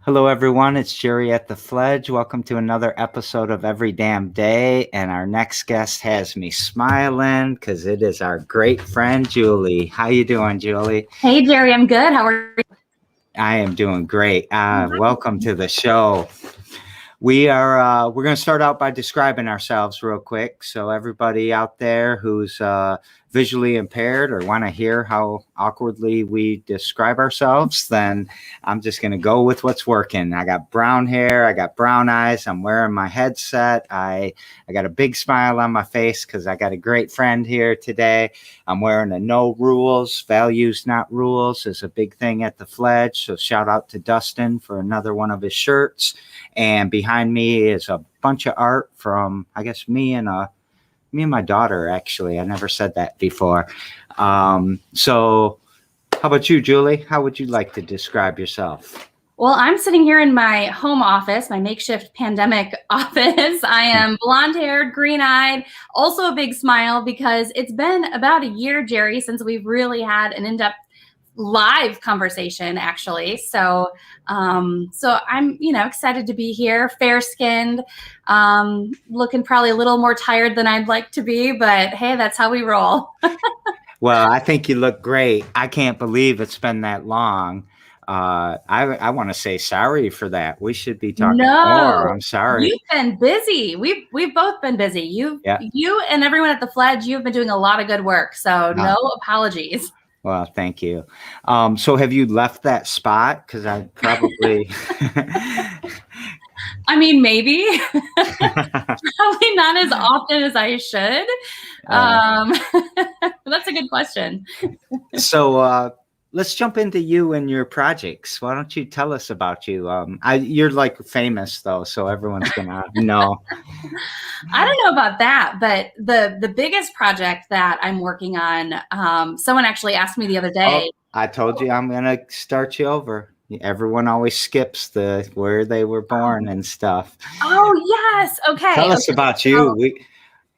Hello, everyone. It's Jerry at the Fledge. Welcome to another episode of Every Damn Day. And our next guest has me smiling because it is our great friend, Julie. How you doing, Julie? Hey, Jerry. I'm good. How are you? I am doing great. Welcome to the show. We're going to start out by describing ourselves real quick. So everybody out there who's visually impaired or want to hear how awkwardly we describe ourselves, then I'm just going to go with what's working. I got brown hair. I got brown eyes. I'm wearing my headset. I got a big smile on my face because I got a great friend here today. I'm wearing a no rules, values not rules is a big thing at the Fledge. So shout out to Dustin for another one of his shirts. And behind me is a bunch of art from, I guess, me and my daughter, actually. I never said that before. So how about you, Julie? How would you like to describe yourself? Well, I'm sitting here in my home office, my makeshift pandemic office. I am blonde-haired, green-eyed, also a big smile because it's been about a year, Jerry, since we've really had an in-depth live conversation, actually. So I'm, excited to be here, fair-skinned, looking probably a little more tired than I'd like to be, but hey, that's how we roll. Well, I think you look great. I can't believe it's been that long. I want to say sorry for that. We should be talking more. I'm sorry. You've been busy. We've both been busy. You and everyone at the Fledge, you've been doing a lot of good work. So no apologies. Well, thank you. So have you left that spot? Because I probably... I mean, maybe. Probably not as often as I should. That's a good question. So let's jump into you and your projects. Why don't you tell us about you? You're like famous, though, so everyone's going to know. I don't know about that, but the biggest project that I'm working on, someone actually asked me the other day. Oh, I told you I'm going to start you over. Everyone always skips the where they were born and stuff. Oh, yes. Okay. Tell us about you.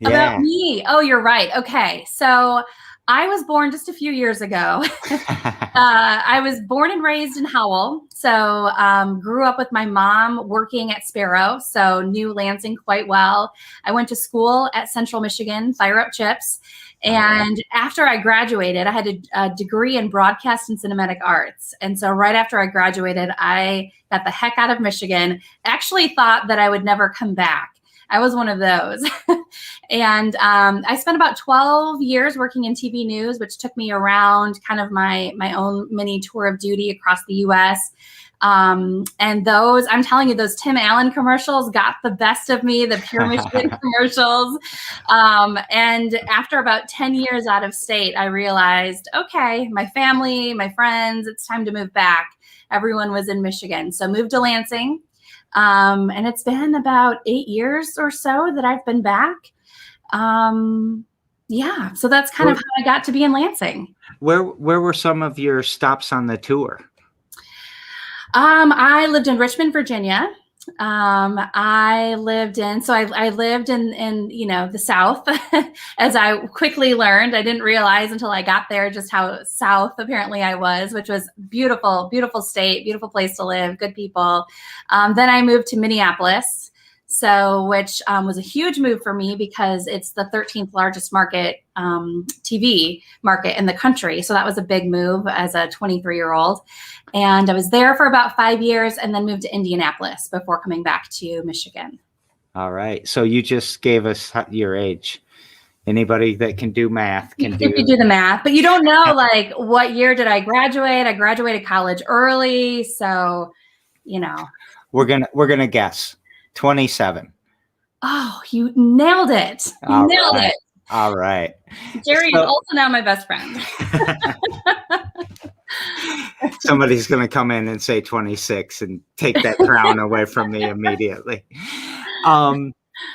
About me. Oh, you're right. Okay. So I was born just a few years ago. I was born and raised in Howell. So grew up with my mom working at Sparrow. So knew Lansing quite well. I went to school at Central Michigan, Fire Up Chips. And after I graduated, I had a degree in broadcast and cinematic arts. And so right after I graduated, I got the heck out of Michigan. Actually thought that I would never come back. I was one of those. And I spent about 12 years working in TV news, which took me around kind of my own mini tour of duty across the U.S. And those, I'm telling you, those Tim Allen commercials got the best of me, the Pure Michigan commercials. And after about 10 years out of state, I realized, okay, my family, my friends, it's time to move back. Everyone was in Michigan. So moved to Lansing. And it's been about 8 years or so that I've been back. So that's kind of how I got to be in Lansing. Where were some of your stops on the tour? I lived in Richmond, Virginia. I lived in the South, as I quickly learned. I didn't realize until I got there just how South apparently I was, which was beautiful, beautiful state, beautiful place to live, good people. Then I moved to Minneapolis, which was a huge move for me because it's the 13th largest market, TV market in the country. So that was a big move as a 23-year-old. And I was there for about 5 years and then moved to Indianapolis before coming back to Michigan. All right. So you just gave us your age. Anybody that can do math can do the math, but you don't know like what year did I graduate? I graduated college early. So, we're going to guess 27. Oh, you nailed it. You nailed it. All right. Jerry is also now my best friend. Somebody's going to come in and say 26 and take that crown away from me immediately.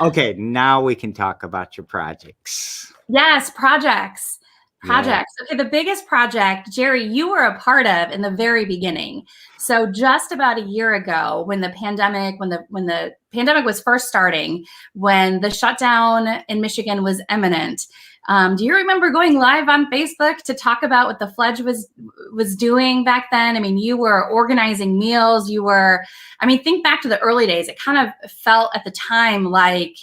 Okay, now we can talk about your projects. Yes, projects. Yeah. Okay, the biggest project, Jerry, you were a part of in the very beginning. So just about a year ago, when the pandemic was first starting, when the shutdown in Michigan was imminent, Do you remember going live on Facebook to talk about what the Fledge was doing back then? I mean, you were organizing meals. Think back to the early days. It kind of felt at the time like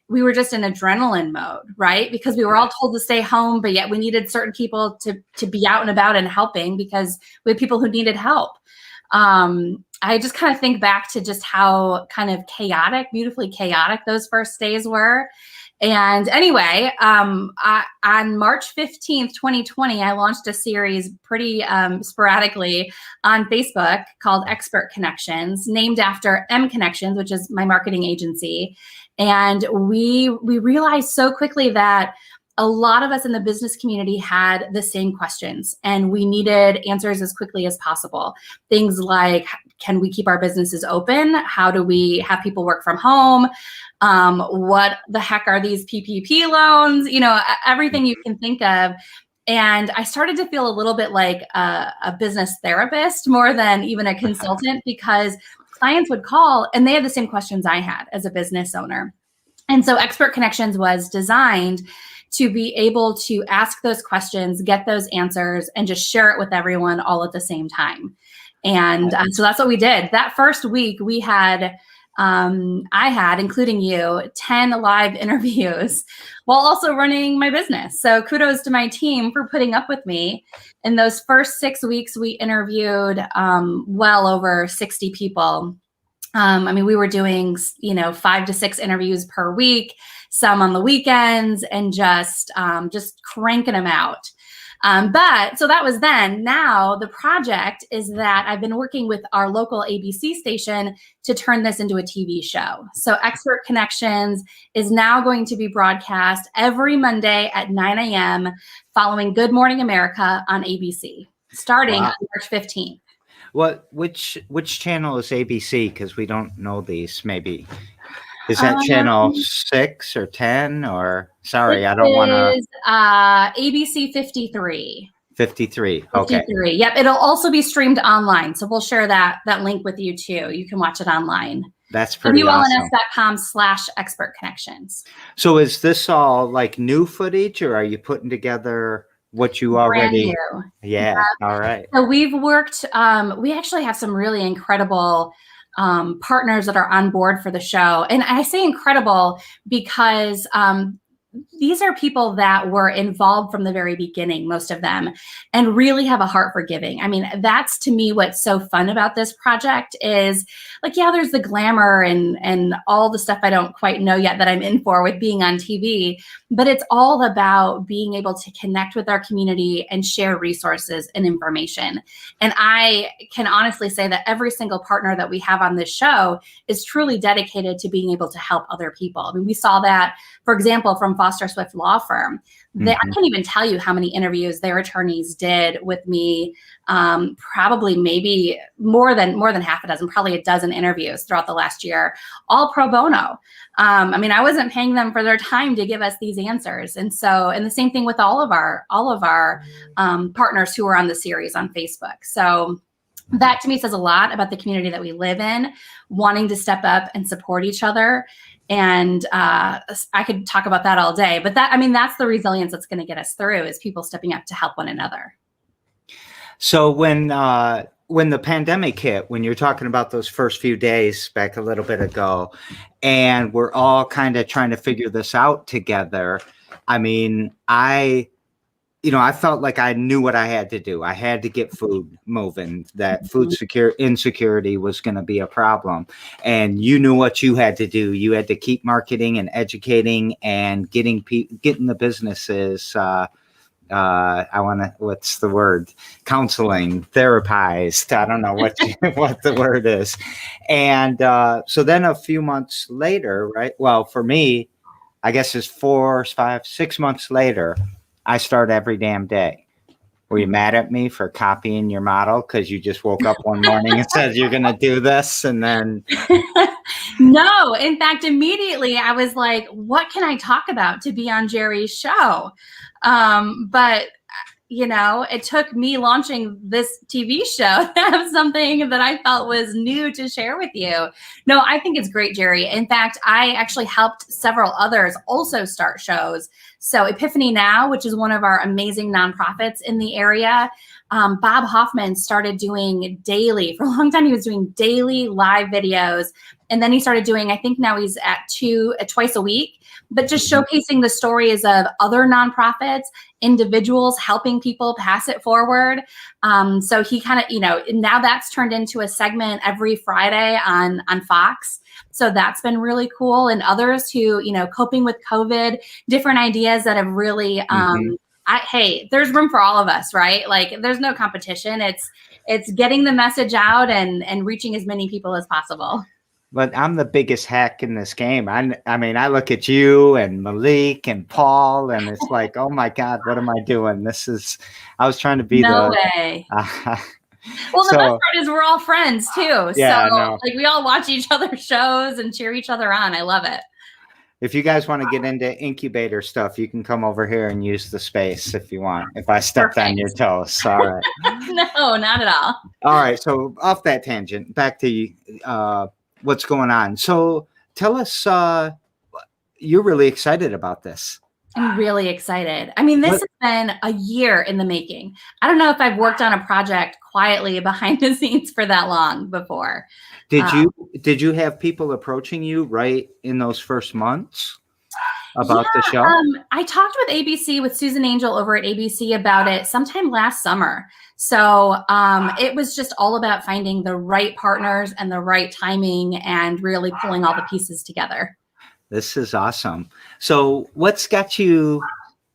we were just in adrenaline mode, right? Because we were all told to stay home, but yet we needed certain people to be out and about and helping because we had people who needed help. I just kind of think back to just how kind of beautifully chaotic those first days were. And anyway, on March 15th, 2020, I launched a series pretty sporadically on Facebook called Expert Connections, named after mConnexions, which is my marketing agency. And we realized so quickly that a lot of us in the business community had the same questions, and we needed answers as quickly as possible. Things like, can we keep our businesses open? How do we have people work from home? What the heck are these PPP loans? Everything you can think of. And I started to feel a little bit like a business therapist more than even a consultant, because clients would call and they had the same questions I had as a business owner. And so Expert Connections was designed to be able to ask those questions, get those answers, and just share it with everyone all at the same time. And so that's what we did. That first week, we had, I had, including you, 10 live interviews while also running my business. So kudos to my team for putting up with me. In those first 6 weeks, we interviewed well over 60 people. We were doing, 5 to 6 interviews per week, some on the weekends, and just cranking them out. So that was then. Now the project is that I've been working with our local ABC station to turn this into a TV show. So Expert Connections is now going to be broadcast every Monday at 9 a.m. following Good Morning America on ABC, starting on March 15th. Which channel is ABC? Because we don't know these. Maybe is that channel 6 or 10? Or sorry, I don't want to. ABC 53. 53. Okay. 53. Yep. It'll also be streamed online, so we'll share that link with you too. You can watch it online. That's pretty awesome. WLNS.com/Expert Connections. So is this all like new footage, or are you putting together what you already? Brand new. Yeah. All right. So we've worked, we actually have some really incredible partners that are on board for the show. And I say incredible because these are people that were involved from the very beginning, most of them, and really have a heart for giving. That's to me what's so fun about this project is like, yeah, there's the glamour and all the stuff I don't quite know yet that I'm in for with being on TV, but it's all about being able to connect with our community and share resources and information. And I can honestly say that every single partner that we have on this show is truly dedicated to being able to help other people. We saw that, for example, from Foster Swift Law Firm. I can't even tell you how many interviews their attorneys did with me. Probably maybe more than half a dozen, probably a dozen interviews throughout the last year, all pro bono. I wasn't paying them for their time to give us these answers. And the same thing with all of our partners who are on the series on Facebook. So that to me says a lot about the community that we live in, wanting to step up and support each other. And I could talk about that all day, but that's the resilience that's going to get us through, is people stepping up to help one another. So when the pandemic hit, when you're talking about those first few days back a little bit ago, and we're all kind of trying to figure this out together, I felt like I knew what I had to do. I had to get food moving, that food insecurity was going to be a problem. And you knew what you had to do. You had to keep marketing and educating and getting the businesses, what's the word? Counseling, therapized. I don't know what the word is. And so then a few months later, right? Well, for me, I guess it's 4, 5, 6 months later, I start every damn day. Were you mad at me for copying your model because you just woke up one morning and said you're going to do this and then? No, in fact, immediately I was like, what can I talk about to be on Jerry's show? But it took me launching this TV show to have something that I felt was new to share with you. No, I think it's great, Jerry. In fact, I actually helped several others also start shows. So Epiphany Now, which is one of our amazing nonprofits in the area, Bob Hoffman started doing daily. For a long time, he was doing daily live videos. And then he started doing, I think now he's at twice a week, but just showcasing the stories of other nonprofits, individuals helping people pass it forward. So he kind of, now that's turned into a segment every Friday on Fox. So that's been really cool. And others who, coping with COVID, different ideas that have really, hey, there's room for all of us, right? Like there's no competition. It's getting the message out and reaching as many people as possible. But I'm the biggest hack in this game. I mean, I look at you and Malik and Paul, and it's like, oh my God, what am I doing? I was trying to be no way. Well, the best part is we're all friends too. Yeah, so like we all watch each other's shows and cheer each other on. I love it. If you guys want to get into incubator stuff, you can come over here and use the space if you want. If I stepped on your toes. All right. No, not at all. All right. So off that tangent, back to what's going on. So tell us, you're really excited about this. I'm really excited. I mean, this has been a year in the making. I don't know if I've worked on a project quietly behind the scenes for that long before. Did you have people approaching you right in those first months about the show? I talked with ABC, with Susan Angel over at ABC about it sometime last summer. So it was just all about finding the right partners and the right timing and really pulling all the pieces together. This is awesome. So what's got you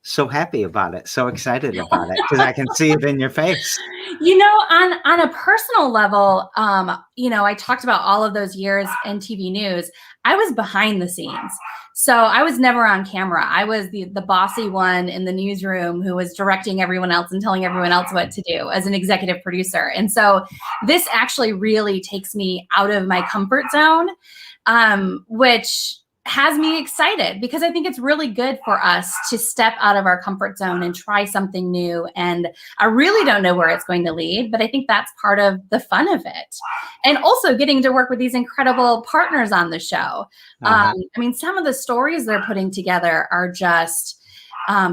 so happy about it, so excited about it? Because I can see it in your face. On a personal level, I talked about all of those years in TV news. I was behind the scenes. So I was never on camera. I was the bossy one in the newsroom who was directing everyone else and telling everyone else what to do as an executive producer. And so this actually really takes me out of my comfort zone, which has me excited because I think it's really good for us to step out of our comfort zone and try something new. And I really don't know where it's going to lead, but I think that's part of the fun of it. And also getting to work with these incredible partners on the show. I mean, some of the stories they're putting together are just,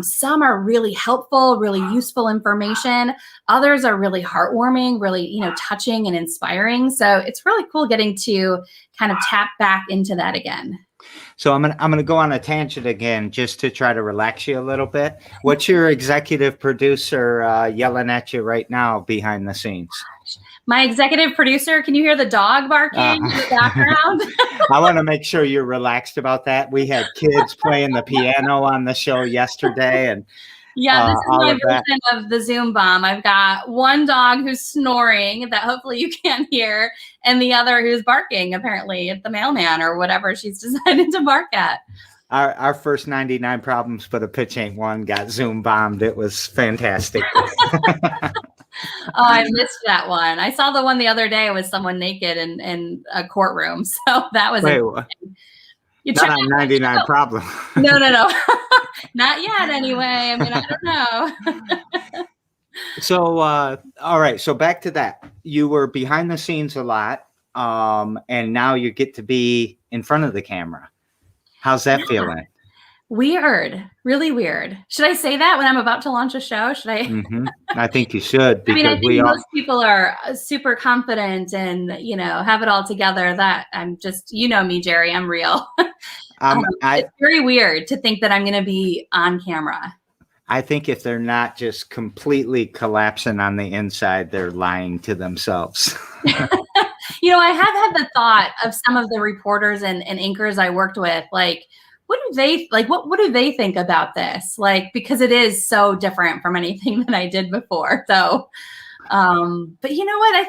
some are really helpful, really useful information. Others are really heartwarming, really, touching and inspiring. So it's really cool getting to kind of tap back into that again. So I'm gonna go on a tangent again just to try to relax you a little bit. What's your executive producer yelling at you right now behind the scenes? My executive producer, can you hear the dog barking in the background? I want to make sure you're relaxed about that. We had kids playing the piano on the show yesterday, and yeah, this is my version of the Zoom bomb. I've got one dog who's snoring that hopefully you can't hear, and the other who's barking apparently at the mailman or whatever she's decided to bark at. Our first 99 problems, but a pitch ain't one, got Zoom bombed. It was fantastic. Oh, I missed that one. I saw the one the other day with someone naked in a courtroom. So that was not on 99 problem. No. Not yet anyway. I mean, I don't know. So, all right. So back to that. You were behind the scenes a lot, and now you get to be in front of the camera. How's that feeling? Weird. Really weird. Should I say that when I'm about to launch a show? Should I? I think you should. I mean, I think most people are super confident and, have it all together. That I'm just, me, Jerry, I'm real. It's very weird to think that I'm going to be on camera. I think if they're not just completely collapsing on the inside, they're lying to themselves. I have had the thought of some of the reporters and anchors I worked with, like, what do they think about this? Like, because it is so different from anything that I did before. So, but you know what? I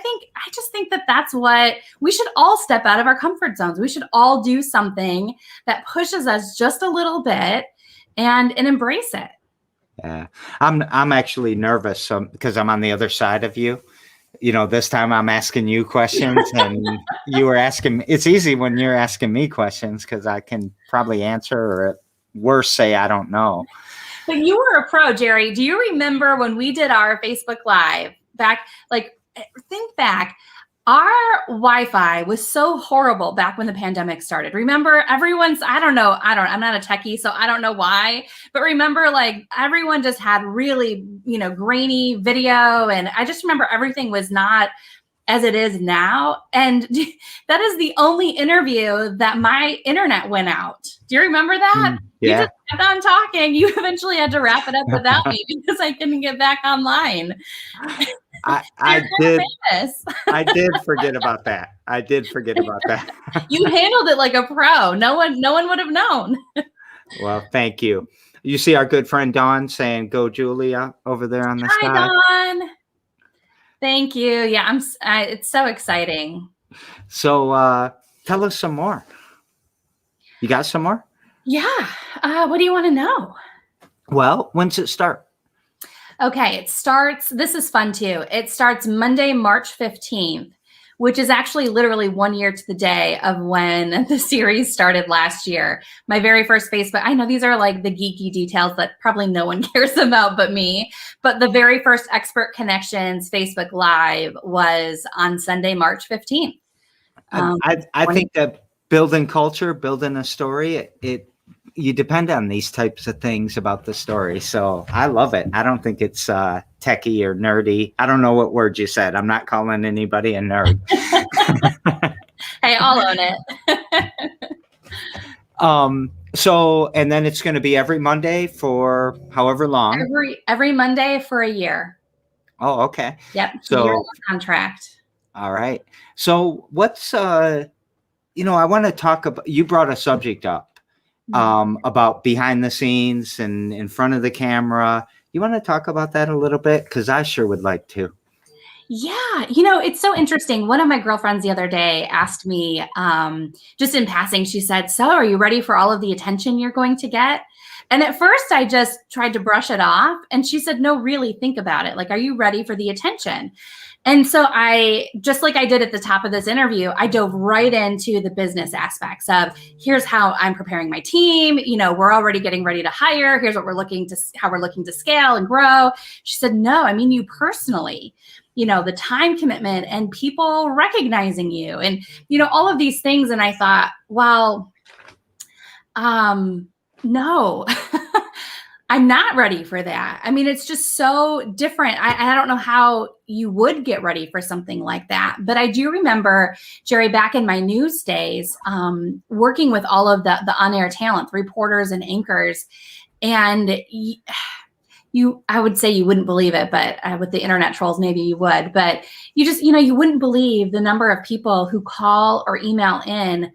just think that that's what we should all step out of our comfort zones. We should all do something that pushes us just a little bit and embrace it. Yeah. I'm actually nervous because I'm on the other side of you. This time I'm asking you questions and you were asking. It's easy when you're asking me questions because I can probably answer or at worst say I don't know. But you were a pro, Jerry. Do you remember when we did our Facebook Live back? Like, think back. Our Wi-Fi was so horrible back when the pandemic started. Remember, everyone's, I'm not a techie, so I don't know why, but remember, like, everyone just had really, grainy video. And I just remember everything was not as it is now. And that is the only interview that my internet went out. Do you remember that? Yeah. You just kept on talking. You eventually had to wrap it up without me because I couldn't get back online. I did forget about that. You handled it like a pro. No one would have known. Well, thank you. You see our good friend Dawn saying, "Go Julia," over there on the side. Hi, Dawn. Thank you. Yeah, it's so exciting. So tell us some more. You got some more? Yeah. What do you want to know? Well, when's it start? Okay, this is fun too. It starts Monday, March 15th, which is actually literally 1 year to the day of when the series started last year. My very first Facebook, I know these are like the geeky details that probably no one cares about but me, but the very first Expert Connections Facebook Live was on Sunday, March 15th. I think that building culture, building a story, you depend on these types of things about the story. So I love it. I don't think it's techie or nerdy. I don't know what word you said. I'm not calling anybody a nerd. Hey, I'll own it. So, and then it's going to be every Monday for however long. Every Monday for a year. Oh, okay. Yep. So year-long contract. All right. So what's, I want to talk about, you brought a subject up. About behind the scenes and in front of the camera. You want to talk about that a little bit? Because I sure would like to. Yeah. It's so interesting. One of my girlfriends the other day asked me, just in passing, she said, "So are you ready for all of the attention you're going to get?" And at first I just tried to brush it off. And she said, "No, really think about it. Like, are you ready for the attention?" And so just like I did at the top of this interview, I dove right into the business aspects of, here's how I'm preparing my team. We're already getting ready to hire. Here's how we're looking to scale and grow. She said, "No, I mean you personally, the time commitment and people recognizing you and, all of these things." And I thought, well, no, I'm not ready for that. I mean, it's just so different. I don't know how you would get ready for something like that. But I do remember, Jerry, back in my news days, working with all of the on-air talent, reporters and anchors. And I would say you wouldn't believe it, but with the internet trolls, maybe you would. But you just, you wouldn't believe the number of people who call or email in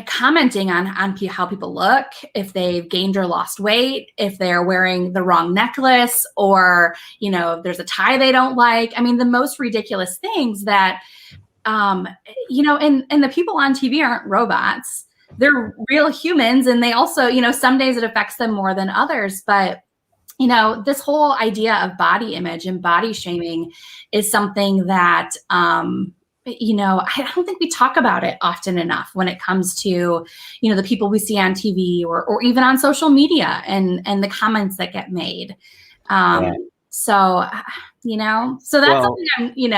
commenting on how people look, if they've gained or lost weight, if they're wearing the wrong necklace, or, if there's a tie they don't like. I mean, the most ridiculous things that, and the people on TV aren't robots. They're real humans. And they also, some days it affects them more than others. But, this whole idea of body image and body shaming is something that, I don't think we talk about it often enough when it comes to, the people we see on TV or even on social media and the comments that get made. So that's something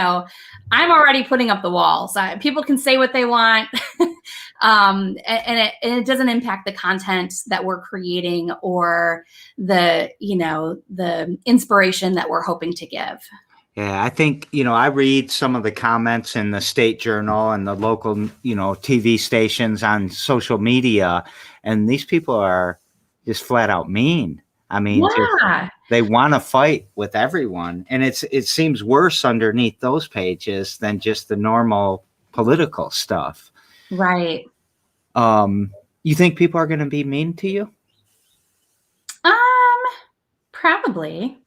I'm already putting up the walls. People can say what they want. And it doesn't impact the content that we're creating or the inspiration that we're hoping to give. Yeah, I think, I read some of the comments in the State Journal and the local, TV stations on social media, and these people are just flat out mean. I mean, they want to fight with everyone. And it seems worse underneath those pages than just the normal political stuff. Right. You think people are going to be mean to you? Probably.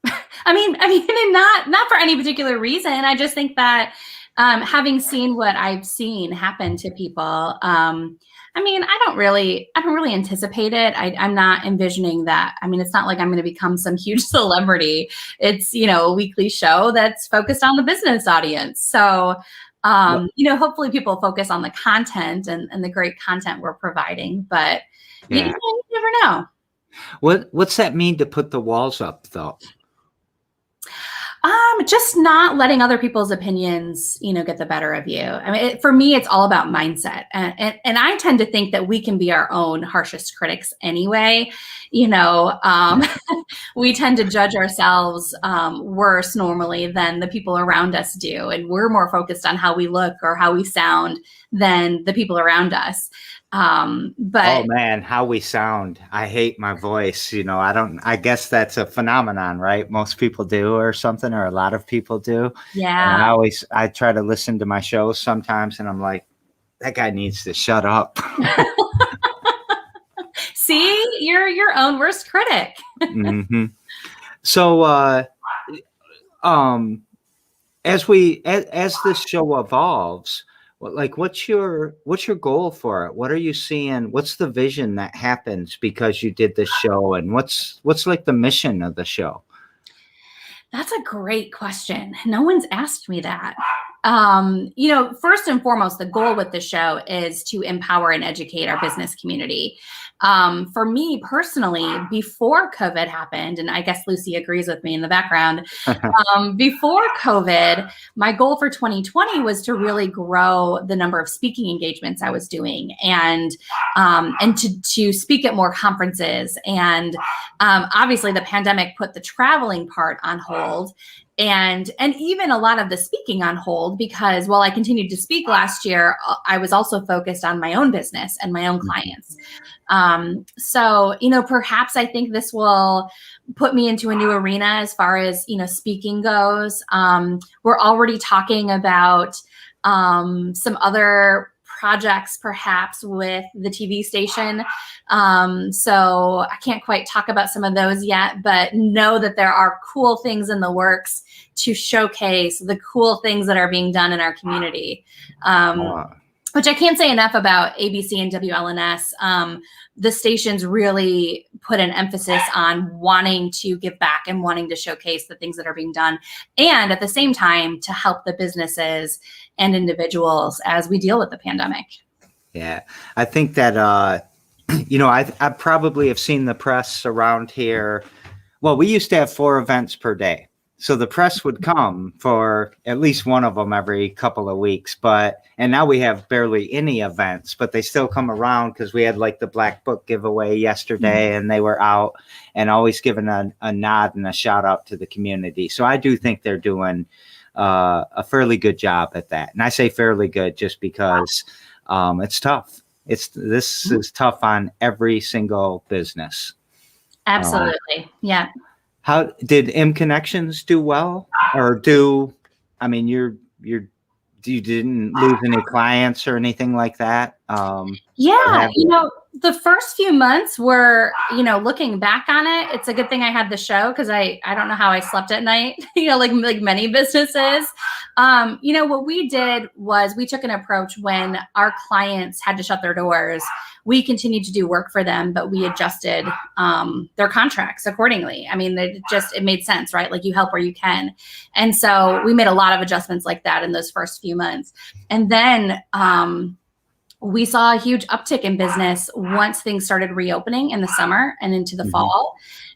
I mean, and not for any particular reason. I just think that having seen what I've seen happen to people, I don't really anticipate it. I'm not envisioning that. I mean, it's not like I'm going to become some huge celebrity. It's, a weekly show that's focused on the business audience. So, hopefully people focus on the content and the great content we're providing, but you never know. What's that mean to put the walls up though? Just not letting other people's opinions, get the better of you. I mean, for me, it's all about mindset. And I tend to think that we can be our own harshest critics anyway. We tend to judge ourselves worse normally than the people around us do. And we're more focused on how we look or how we sound than the people around us. But oh man, how we sound. I hate my voice. I guess that's a phenomenon, right? Most people do or something, or a lot of people do. yeah. And I try to listen to my shows sometimes and I'm like, that guy needs to shut up. See, you're your own worst critic. Mm-hmm. So, as this show evolves, what's your goal for it? What are you seeing? What's the vision that happens because you did this show, and what's like the mission of the show? That's a great question. No one's asked me that. First and foremost, the goal with the show is to empower and educate our business community. For me personally, before COVID happened, and I guess Lucy agrees with me in the background, before COVID, my goal for 2020 was to really grow the number of speaking engagements I was doing and to speak at more conferences. And obviously the pandemic put the traveling part on hold. And even a lot of the speaking on hold, because while I continued to speak last year, I was also focused on my own business and my own clients. So, perhaps I think this will put me into a new arena as far as, speaking goes. We're already talking about some other projects perhaps with the TV station. So I can't quite talk about some of those yet, but know that there are cool things in the works to showcase the cool things that are being done in our community. Which I can't say enough about ABC and WLNS. The stations really put an emphasis on wanting to give back and wanting to showcase the things that are being done. And at the same time, to help the businesses and individuals as we deal with the pandemic. Yeah, I think that, I probably have seen the press around here. Well, we used to have 4 events per day. So the press would come for at least one of them every couple of weeks. And now we have barely any events, but they still come around because we had like the Black Book giveaway yesterday and they were out and always giving a nod and a shout out to the community. So I do think they're doing a fairly good job at that. And I say fairly good just because it's tough. This is tough on every single business. Absolutely. Yeah. How did mConnexions do well, or you didn't lose any clients or anything like that? Yeah, the first few months were, looking back on it, it's a good thing I had the show because I don't know how I slept at night, like many businesses. What we did was we took an approach when our clients had to shut their doors. We continued to do work for them, but we adjusted their contracts accordingly. I mean, it made sense, right? Like you help where you can. And so we made a lot of adjustments like that in those first few months. And then we saw a huge uptick in business once things started reopening in the summer and into the fall.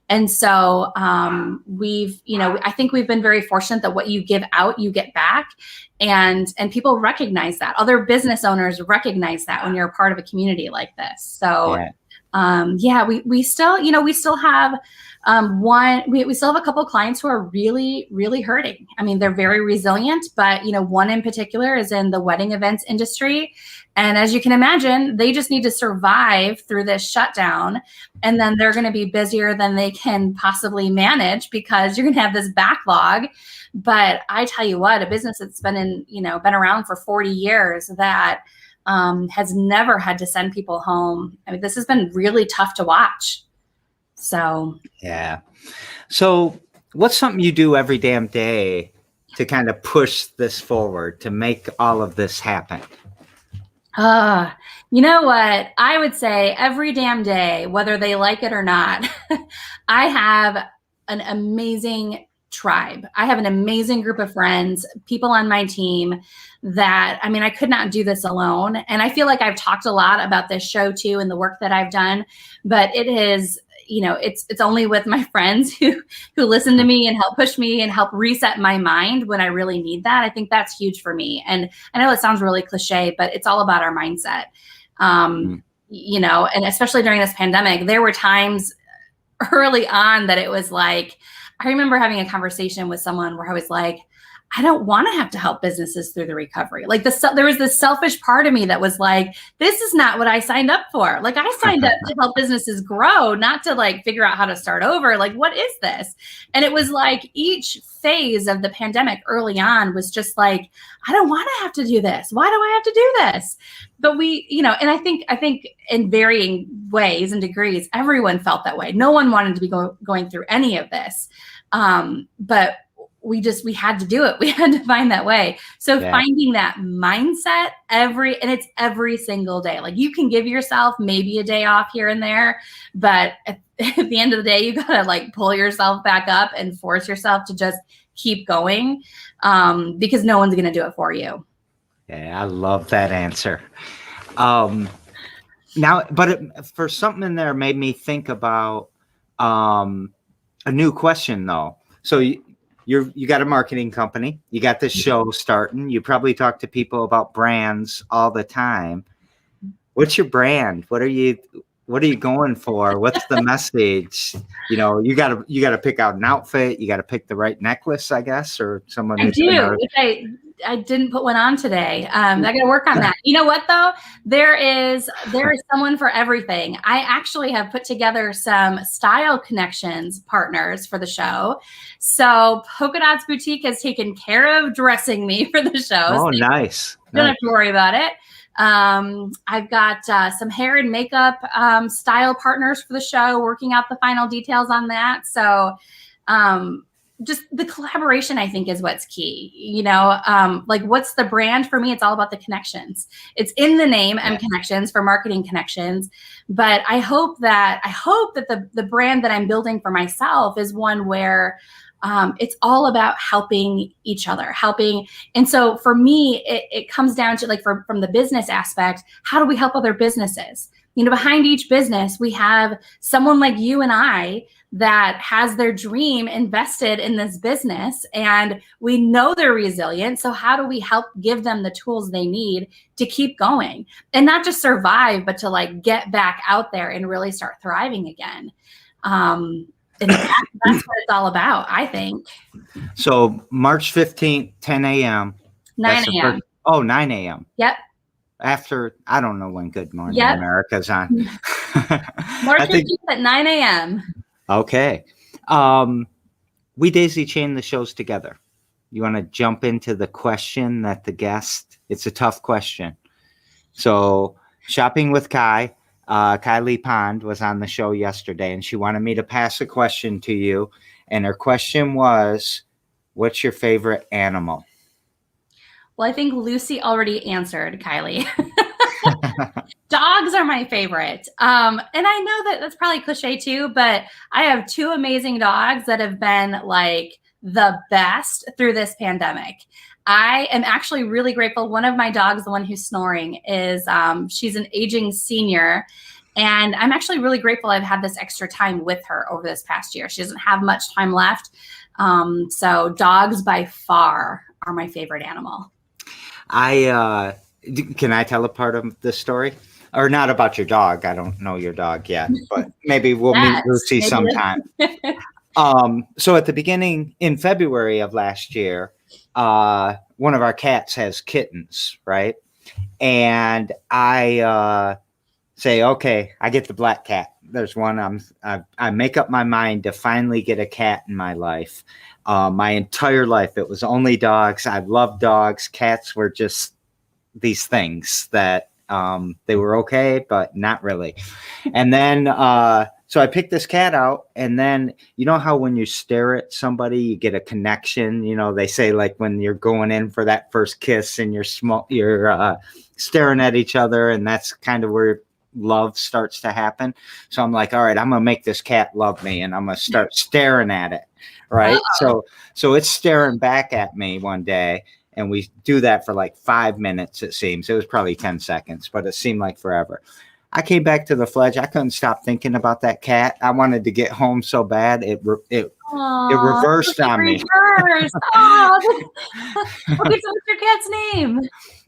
And so I think we've been very fortunate that what you give out, you get back. And people recognize that. Other business owners recognize that when you're a part of a community like this. So we still have we still have a couple of clients who are really, really hurting. I mean, they're very resilient, but one in particular is in the wedding events industry. And as you can imagine, they just need to survive through this shutdown. And then they're going to be busier than they can possibly manage because you're going to have this backlog. But I tell you what, a business that's been around for 40 years that has never had to send people home. I mean, this has been really tough to watch. So, yeah. So what's something you do every damn day to kind of push this forward, to make all of this happen? You know what? I would say every damn day, whether they like it or not, I have an amazing tribe. I have an amazing group of friends, people on my team that, I could not do this alone. And I feel like I've talked a lot about this show too and the work that I've done, but it is, it's only with my friends who listen to me and help push me and help reset my mind when I really need that. I think that's huge for me. And I know it sounds really cliche, but it's all about our mindset. And especially during this pandemic, there were times early on that it was like, I remember having a conversation with someone where I was like, I don't want to have to help businesses through the recovery. Like there was this selfish part of me that was like, this is not what I signed up for. Like I signed up to help businesses grow, not to like figure out how to start over. Like, what is this? And it was like each phase of the pandemic early on was just like, I don't want to have to do this. Why do I have to do this? But we, and I think in varying ways and degrees, everyone felt that way. No one wanted to be going through any of this. But we had to do it. We had to find that way. So finding that mindset it's every single day. Like you can give yourself maybe a day off here and there, but at the end of the day, you got to like pull yourself back up and force yourself to just keep going because no one's going to do it for you. Yeah, I love that answer. For something in there made me think about a new question though. So you got a marketing company, you got this show starting, you probably talk to people about brands all the time. What's your brand? What are you going for? What's the message? You gotta pick out an outfit, you gotta pick the right necklace, I guess, or someone. I do. I didn't put one on today. I got to work on that. You know what though? There is someone for everything. I actually have put together some style connections partners for the show. So Polka Dots Boutique has taken care of dressing me for the show. Oh, so nice. Don't have to worry about it. I've got some hair and makeup style partners for the show, working out the final details on that. So just the collaboration, I think, is what's key. Like what's the brand for me? It's all about the connections. It's in the name, mConnexions, for marketing connections. But I hope that the brand that I'm building for myself is one where it's all about helping each other, And so for me, it comes down to like from the business aspect, how do we help other businesses? Behind each business, we have someone like you and I that has their dream invested in this business, and we know they're resilient. So how do we help give them the tools they need to keep going and not just survive, but to like get back out there and really start thriving again? And that's what it's all about, I think. So March 15th, 10 a.m. 9 a.m. 9 a.m. Yep. After, I don't know when Good Morning America's on. March 15th at 9 a.m. Okay. We daisy chain the shows together. You want to jump into the question that the guest, it's a tough question. So Shopping with Kylie Pond was on the show yesterday, and she wanted me to pass a question to you. And her question was, what's your favorite animal? Well, I think Lucy already answered, Kylie. Dogs are my favorite. And I know that that's probably cliche too, but I have two amazing dogs that have been like the best through this pandemic. I am actually really grateful. One of my dogs, the one who's snoring, is she's an aging senior. And I'm actually really grateful I've had this extra time with her over this past year. She doesn't have much time left. So dogs by far are my favorite animal. Can I tell a part of the story? Or not about your dog. I don't know your dog yet, but maybe we'll meet Lucy sometime. So at the beginning, in February of last year, one of our cats has kittens, right? And I say, okay, I get the black cat. There's one. I make up my mind to finally get a cat in my life. My entire life, it was only dogs. I loved dogs. Cats were just these things that they were okay, but not really. And then, so I picked this cat out, and then you know how when you stare at somebody, you get a connection. They say like when you're going in for that first kiss and you're staring at each other, and that's kind of where love starts to happen. So I'm like, all right, I'm gonna make this cat love me, and I'm gonna start staring at it. Right. So it's staring back at me one day, and we do that for like 5 minutes. It seems it was probably 10 seconds, but it seemed like forever. I came back to the Fledge. I couldn't stop thinking about that cat. I wanted to get home so bad. It reversed on me. Reversed. Oh, okay, so what's your cat's name?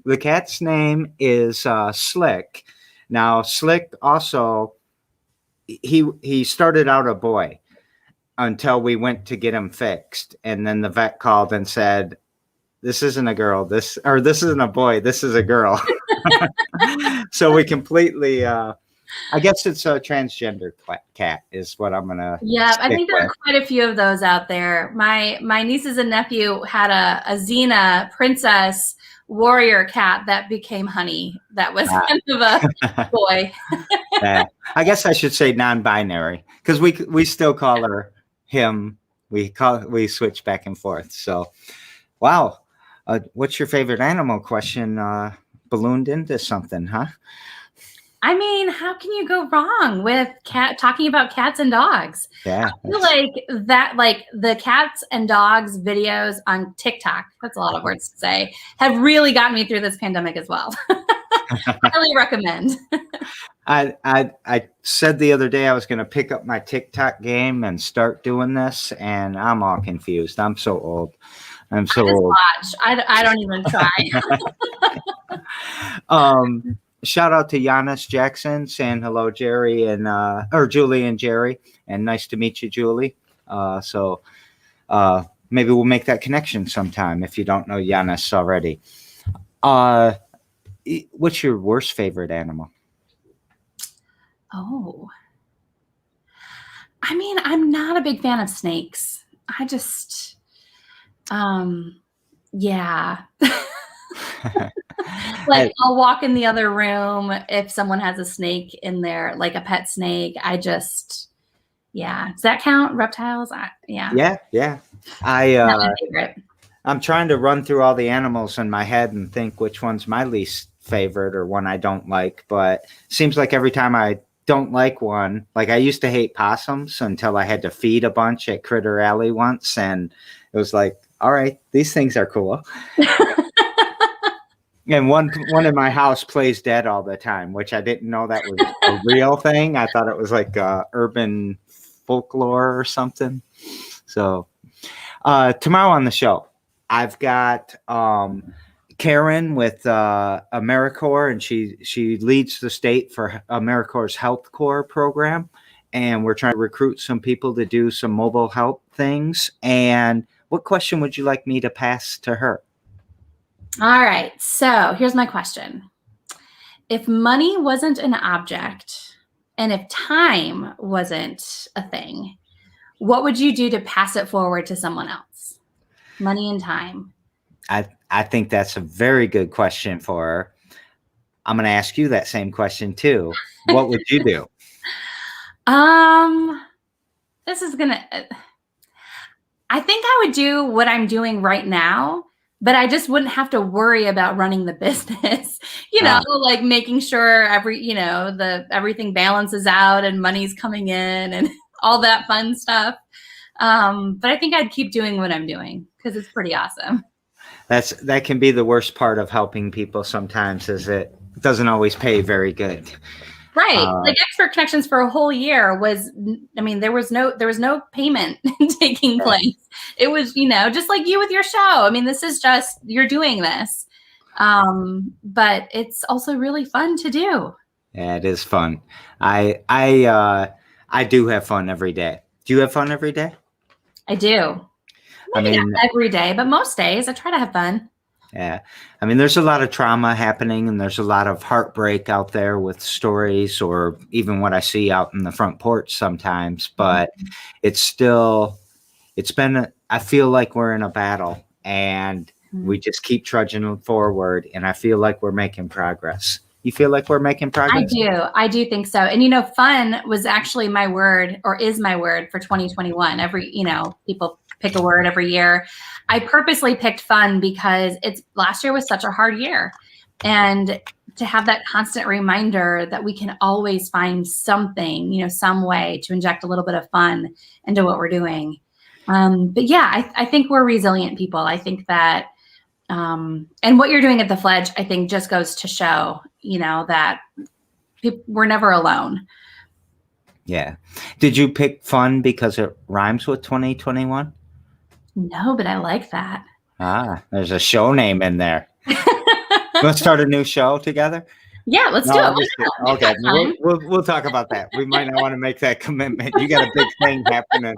The cat's name is Slick. Now, Slick also, he started out a boy until we went to get him fixed. And then the vet called and said, this isn't a girl, this isn't a boy, this is a girl. So we completely, I guess it's a transgender cat is what I'm going to I think there are quite a few of those out there. My nieces and nephew had a Xena princess warrior cat that became Honey. That was kind of a boy. I guess I should say non-binary, because we still call her him. We switch back and forth. So, wow. What's your favorite animal? Question ballooned into something, huh? I mean, how can you go wrong with talking about cats and dogs? Yeah. I feel like the cats and dogs videos on TikTok, that's a lot of words to say, have really gotten me through this pandemic as well. Highly recommend. I said the other day I was going to pick up my TikTok game and start doing this, and I'm all confused. I'm so old. I'm so old. Watch. I don't even try. Shout out to Giannis Jackson saying hello, Jerry or Julie and Jerry, and nice to meet you, Julie. So maybe we'll make that connection sometime if you don't know Giannis already. What's your worst favorite animal? Oh, I mean, I'm not a big fan of snakes. I just, yeah. Like I'll walk in the other room if someone has a snake in there, like a pet snake. Does that count? Reptiles? Yeah. Not my favorite. I'm trying to run through all the animals in my head and think which one's my least favorite or one I don't like. But it seems like every time I don't like one, like I used to hate possums until I had to feed a bunch at Critter Alley once, and it was like, all right, these things are cool. And one in my house plays dead all the time, which I didn't know that was a real thing. I thought it was like urban folklore or something. So tomorrow on the show, I've got Karen with AmeriCorps, and she leads the state for AmeriCorps' Health Corps program. And we're trying to recruit some people to do some mobile health things. And what question would you like me to pass to her? All right. So here's my question. If money wasn't an object and if time wasn't a thing, what would you do to pass it forward to someone else? Money and time. I think that's a very good question for her. I'm going to ask you that same question too. What would you do? This is going to, I think I would do what I'm doing right now, but I just wouldn't have to worry about running the business, like making sure everything balances out and money's coming in and all that fun stuff. But I think I'd keep doing what I'm doing because it's pretty awesome. That can be the worst part of helping people sometimes, is it doesn't always pay very good. Right. Like Expert Connections for a whole year there was no payment taking place. It was, just like you with your show. I mean, this is just, you're doing this. But it's also really fun to do. Yeah, it is fun. I do have fun every day. Do you have fun every day? I do. Maybe not every day, but most days I try to have fun. Yeah. I mean, there's a lot of trauma happening and there's a lot of heartbreak out there with stories or even what I see out in the front porch sometimes, but I feel like we're in a battle and we just keep trudging forward, and I feel like we're making progress. You feel like we're making progress? I do think so. And, fun was actually my word, or is my word, for 2021. People pick a word every year. I purposely picked fun because last year was such a hard year. And to have that constant reminder that we can always find something, some way to inject a little bit of fun into what we're doing. But yeah, I think we're resilient people. I think that, and what you're doing at the Fledge, I think just goes to show, that we're never alone. Yeah. Did you pick fun because it rhymes with 2021? No, but I like that. There's a show name in there. Let's start a new show together. Yeah, let's do it. Okay, we'll talk about that. We might not want to make that commitment. You got a big thing happening.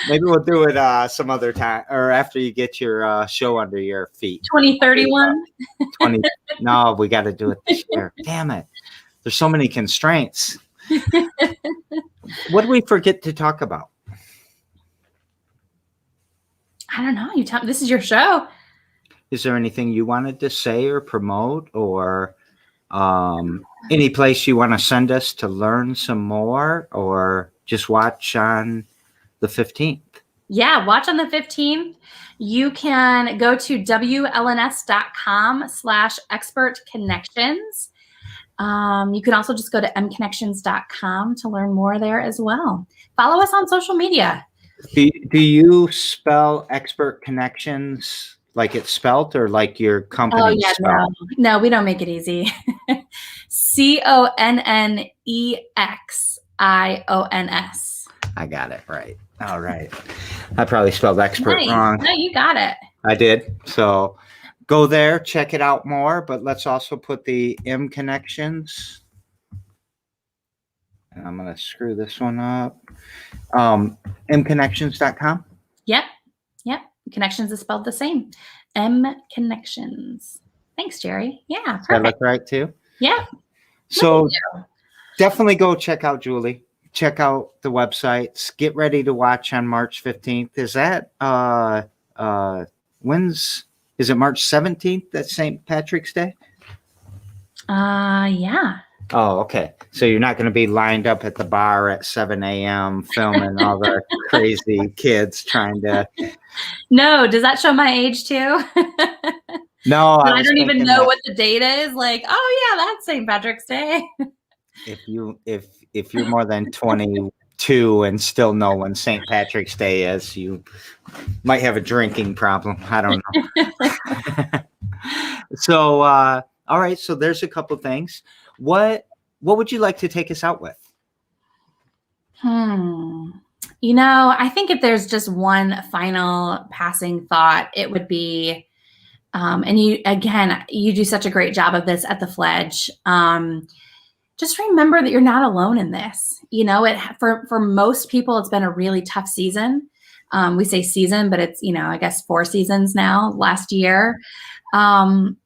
Maybe we'll do it some other time, or after you get your show under your feet. 2031. No, we got to do it this year. Damn it! There's so many constraints. What did we forget to talk about? I don't know. You tell. This is your show. Is there anything you wanted to say or promote, or any place you want to send us to learn some more, or just watch on the 15th? Yeah, watch on the 15th. You can go to wlns.com/expertconnections. You can also just go to mConnexions.com to learn more there as well. Follow us on social media. Do you spell Expert Connections like it's spelt, or like your company? Oh, yeah, no, we don't make it easy. CONNEXIONS. I got it right. All right. I probably spelled expert wrong. No, you got it. I did. So go there, check it out more, but let's also put the mConnexions. And I'm going to screw this one up. mConnexions.com. Yep. Connections is spelled the same. mConnexions. Thanks, Jerry. Yeah. Perfect. Does that look right too? Yeah. So definitely go check out Julie. Check out the websites. Get ready to watch on March 15th. Is that is it March 17th? That's St. Patrick's Day? Yeah. Oh, okay. So you're not going to be lined up at the bar at 7 a.m. filming all the crazy kids trying to. No, does that show my age too? No, I don't even know what the date is. Like, oh yeah, that's St. Patrick's Day. If you're more than 22 and still know when St. Patrick's Day is, you might have a drinking problem. I don't know. So, all right. So there's a couple things. What would you like to take us out with? I think if there's just one final passing thought, it would be, and you do such a great job of this at the Fledge. Just remember that you're not alone in this. For most people, it's been a really tough season. We say season, but it's, I guess 4 seasons now, last year. And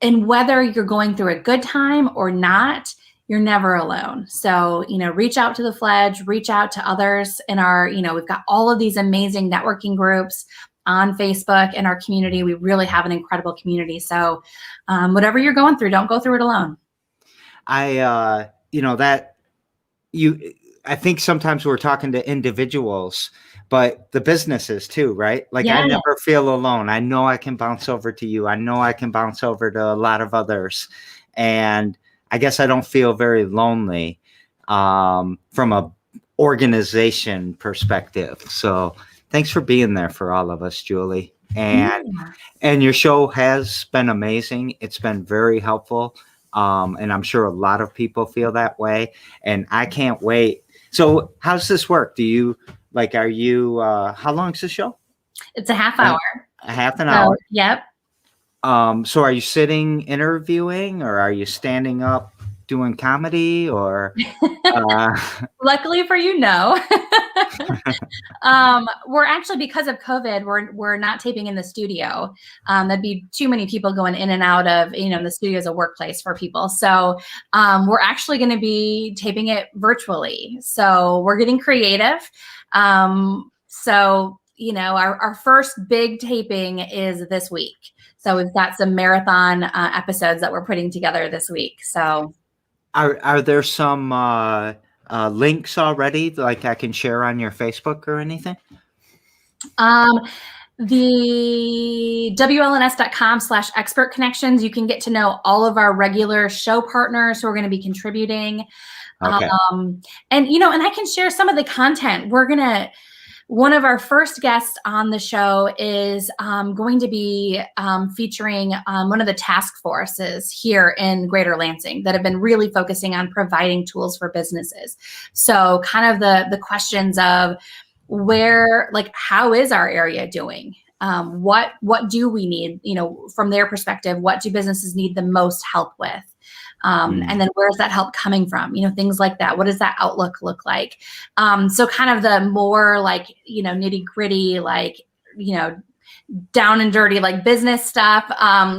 whether you're going through a good time or not, you're never alone. So, reach out to the Fledge, reach out to others in our, we've got all of these amazing networking groups on Facebook in our community. We really have an incredible community. So whatever you're going through, don't go through it alone. I think sometimes we're talking to individuals, but the businesses too, right? Like, yeah. I never feel alone. I know I can bounce over to you. I know I can bounce over to a lot of others. And I guess I don't feel very lonely from a organization perspective. So thanks for being there for all of us, Julie. And your show has been amazing. It's been very helpful. And I'm sure a lot of people feel that way. And I can't wait. So how does this work? How long is the show? It's a half hour. A half an hour? Yep. So are you sitting interviewing, or are you standing up doing comedy, or? Luckily for you, no. We're actually, because of COVID, we're not taping in the studio. That'd be too many people going in and out of, the studio is a workplace for people. So we're actually going to be taping it virtually. So we're getting creative. Our first big taping is this week. So we've got some marathon episodes that we're putting together this week. So are there some links already, like I can share on your Facebook or anything? The wlns.com/expertconnections, you can get to know all of our regular show partners who are going to be contributing. Okay. And I can share some of the content. one of our first guests on the show is going to be featuring one of the task forces here in Greater Lansing that have been really focusing on providing tools for businesses. So kind of the questions of where, like, how is our area doing? What do we need, from their perspective, what do businesses need the most help with? And then where's that help coming from? Things like that. What does that outlook look like? So kind of the more like, nitty gritty, like, down and dirty, like business stuff.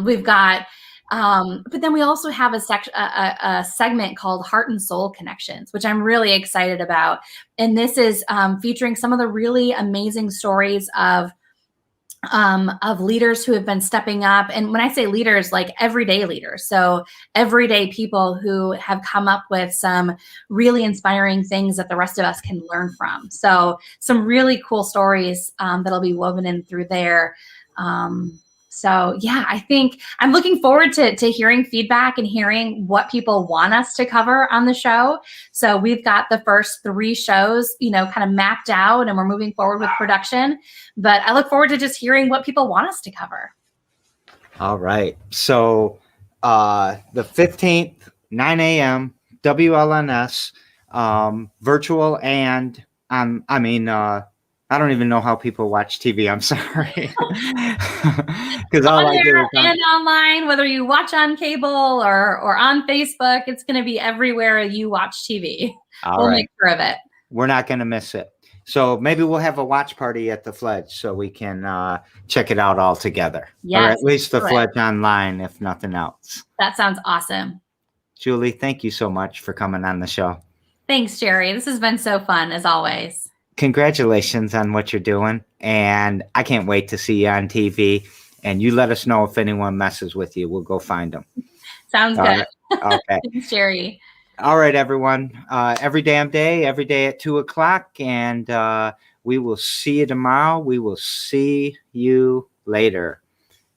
We've got, but then we also have a segment called Heart and Soul Connections, which I'm really excited about. And this is featuring some of the really amazing stories of leaders who have been stepping up. And when I say leaders, like everyday leaders. So everyday people who have come up with some really inspiring things that the rest of us can learn from. So some really cool stories that'll be woven in through there. So yeah, I think I'm looking forward to hearing feedback and hearing what people want us to cover on the show. So we've got the first 3 shows, kind of mapped out, and we're moving forward with production. But I look forward to just hearing what people want us to cover. All right. So the 15th, 9 a.m., WLNS, virtual, and I don't even know how people watch TV. I'm sorry. Because all I do is and online, whether you watch on cable or on Facebook, it's going to be everywhere you watch TV. We'll make sure of it. We're not going to miss it. So maybe we'll have a watch party at the Fledge so we can check it out all together. Yes, or at least the Fledge online, if nothing else. That sounds awesome. Julie, thank you so much for coming on the show. Thanks, Jerry. This has been so fun, as always. Congratulations on what you're doing. And I can't wait to see you on TV. And you let us know if anyone messes with you. We'll go find them. Sounds good. Okay. Thanks, Jerry. All right, everyone. Every damn day, every day at 2:00. And we will see you tomorrow. We will see you later.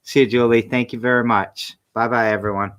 See you, Julie. Thank you very much. Bye-bye, everyone.